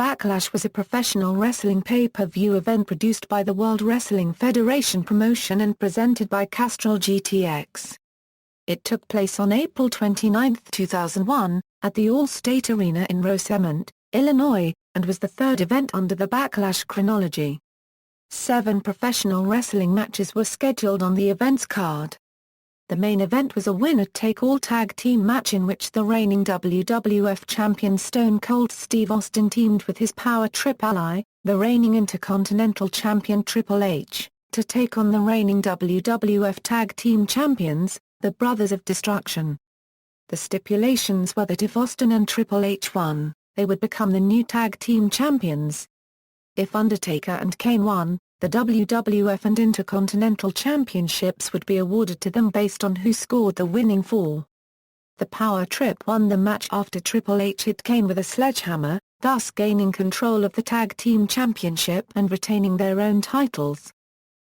Backlash was a professional wrestling pay-per-view event produced by the World Wrestling Federation Promotion and presented by Castrol GTX. It took place on April 29, 2001, at the Allstate Arena in Rosemont, Illinois, and was the third event under the Backlash chronology. 7 professional wrestling matches were scheduled on the event's card. The main event was a winner-take-all tag team match in which the reigning WWF champion Stone Cold Steve Austin teamed with his power trip ally, the reigning Intercontinental Champion Triple H, to take on the reigning WWF Tag Team Champions, the Brothers of Destruction. The stipulations were that if Austin and Triple H won, they would become the new Tag Team Champions. If Undertaker and Kane won, the WWF and Intercontinental Championships would be awarded to them based on who scored the winning fall. The Power Trip won the match after Triple H hit Kane with a sledgehammer, thus gaining control of the Tag Team Championship and retaining their own titles.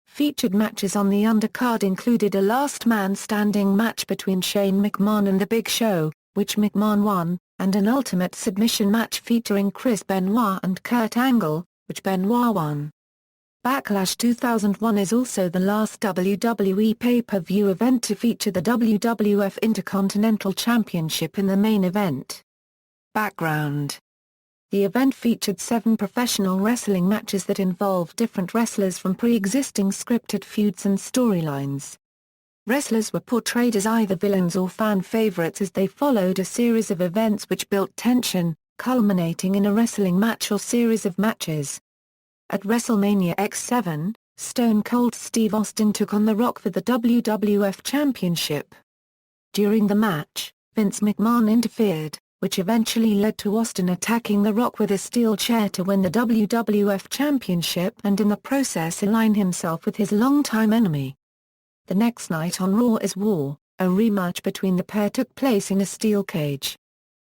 Featured matches on the undercard included a last man standing match between Shane McMahon and The Big Show, which McMahon won, and an ultimate submission match featuring Chris Benoit and Kurt Angle, which Benoit won. Backlash 2001 is also the last WWE pay-per-view event to feature the WWF Intercontinental Championship in the main event. Background: the event featured 7 professional wrestling matches that involved different wrestlers from pre-existing scripted feuds and storylines. Wrestlers were portrayed as either villains or fan favorites as they followed a series of events which built tension, culminating in a wrestling match or series of matches. At WrestleMania X7, Stone Cold Steve Austin took on The Rock for the WWF Championship. During the match, Vince McMahon interfered, which eventually led to Austin attacking The Rock with a steel chair to win the WWF Championship and in the process align himself with his longtime enemy. The next night on Raw is War, a rematch between the pair took place in a steel cage.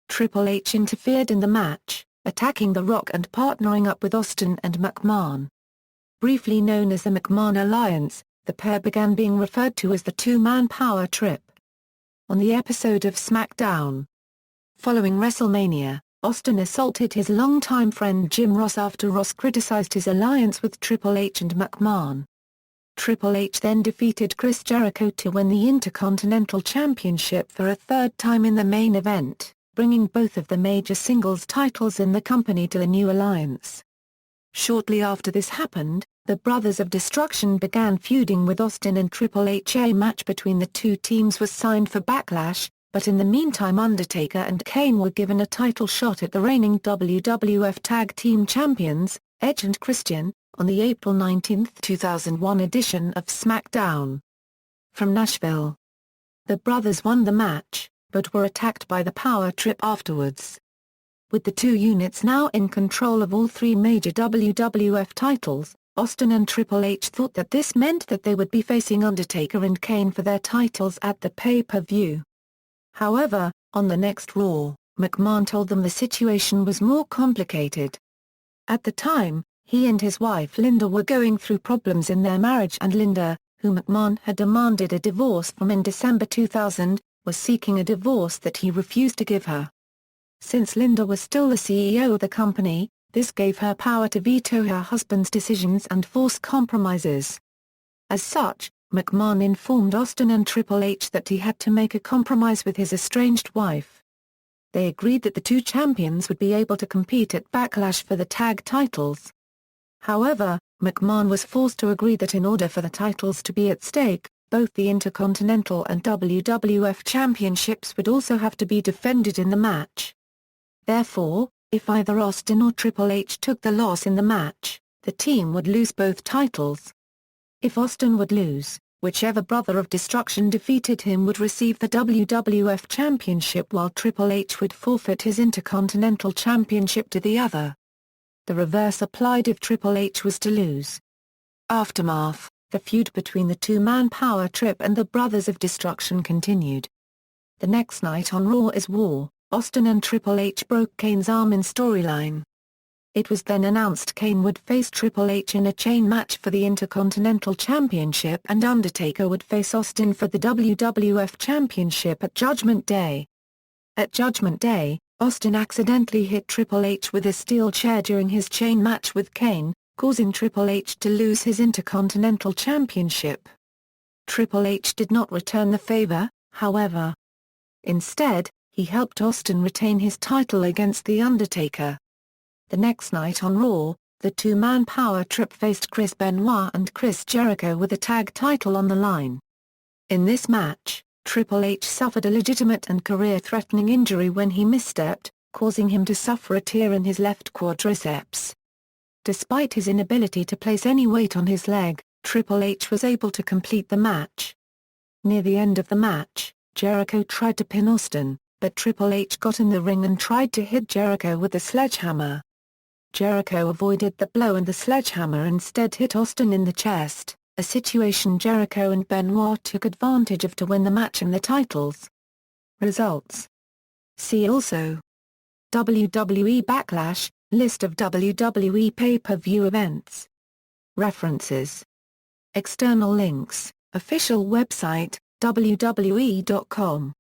Triple H interfered in the match, attacking The Rock and partnering up with Austin and McMahon. Briefly known as the McMahon Alliance, the pair began being referred to as the two-man power trip. On the episode of SmackDown following WrestleMania, Austin assaulted his longtime friend Jim Ross after Ross criticized his alliance with Triple H and McMahon. Triple H then defeated Chris Jericho to win the Intercontinental Championship for a third time in the main event, bringing both of the major singles titles in the company to the new alliance. Shortly after this happened, the Brothers of Destruction began feuding with Austin and Triple H. A match between the two teams was signed for Backlash, but in the meantime Undertaker and Kane were given a title shot at the reigning WWF Tag Team Champions, Edge and Christian, on the April 19, 2001 edition of SmackDown. From Nashville, the brothers won the match, but were attacked by the Power Trip afterwards. With the two units now in control of all 3 major WWF titles, Austin and Triple H thought that this meant that they would be facing Undertaker and Kane for their titles at the pay-per-view. However, on the next Raw, McMahon told them the situation was more complicated. At the time, he and his wife Linda were going through problems in their marriage, and Linda, who McMahon had demanded a divorce from in December 2000, was seeking a divorce that he refused to give her. Since Linda was still the CEO of the company, this gave her power to veto her husband's decisions and force compromises. As such, McMahon informed Austin and Triple H that he had to make a compromise with his estranged wife. They agreed that the two champions would be able to compete at Backlash for the tag titles. However, McMahon was forced to agree that in order for the titles to be at stake, both the Intercontinental and WWF Championships would also have to be defended in the match. Therefore, if either Austin or Triple H took the loss in the match, the team would lose both titles. If Austin would lose, whichever Brother of Destruction defeated him would receive the WWF Championship, while Triple H would forfeit his Intercontinental Championship to the other. The reverse applied if Triple H was to lose. Aftermath: the feud between the two-man Power Trip and the Brothers of Destruction continued. The next night on Raw is War, Austin and Triple H broke Kane's arm in storyline. It was then announced Kane would face Triple H in a chain match for the Intercontinental Championship and Undertaker would face Austin for the WWF Championship at Judgment Day. At Judgment Day, Austin accidentally hit Triple H with a steel chair during his chain match with Kane, causing Triple H to lose his Intercontinental Championship. Triple H did not return the favor, however. Instead, he helped Austin retain his title against The Undertaker. The next night on Raw, the two-man power trip faced Chris Benoit and Chris Jericho with the tag title on the line. In this match, Triple H suffered a legitimate and career-threatening injury when he misstepped, causing him to suffer a tear in his left quadriceps. Despite his inability to place any weight on his leg, Triple H was able to complete the match. Near the end of the match, Jericho tried to pin Austin, but Triple H got in the ring and tried to hit Jericho with the sledgehammer. Jericho avoided the blow and the sledgehammer instead hit Austin in the chest, a situation Jericho and Benoit took advantage of to win the match and the titles. Results. See also: WWE Backlash, list of WWE pay-per-view events. References. External links, official website, WWE.com.